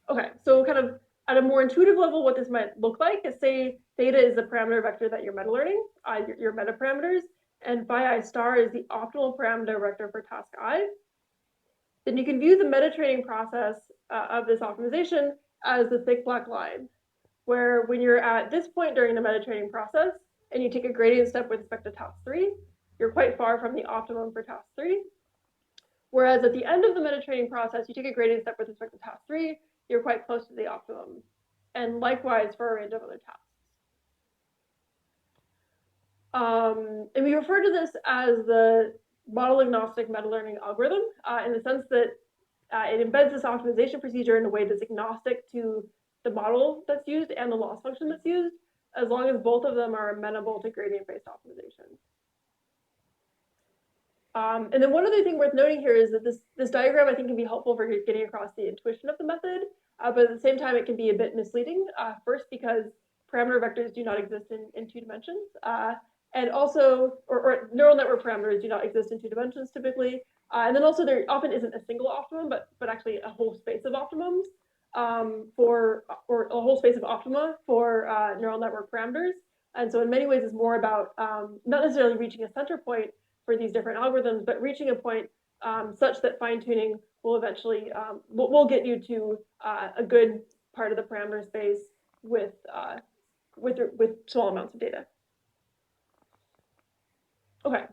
Okay, so kind of at a more intuitive level, what this might look like is, say theta is the parameter vector that you're meta-learning, your meta parameters, and phi I star is the optimal parameter vector for task I. Then you can view the meta-training process of this optimization as the thick black line, where when you're at this point during the meta-training process and you take a gradient step with respect to task 3, you're quite far from the optimum for task 3. Whereas at the end of the meta-training process, you take a gradient step with respect to task 3, you're quite close to the optimum. And likewise for a range of other tasks. And we refer to this as the model agnostic meta-learning algorithm in the sense that it embeds this optimization procedure in a way that's agnostic to the model that's used and the loss function that's used, as long as both of them are amenable to gradient-based optimization. And then one other thing worth noting here is that this diagram, I think, can be helpful for getting across the intuition of the method, but at the same time, it can be a bit misleading. First, because parameter vectors do not exist in 2 dimensions, and also, or neural network parameters do not exist in 2 dimensions typically. And then also, there often isn't a single optimum, but actually a whole space of optimums or a whole space of optima for neural network parameters. And so in many ways, it's more about not necessarily reaching a center point for these different algorithms, but reaching a point such that fine-tuning will eventually will get you to a good part of the parameter space with small amounts of data. Okay,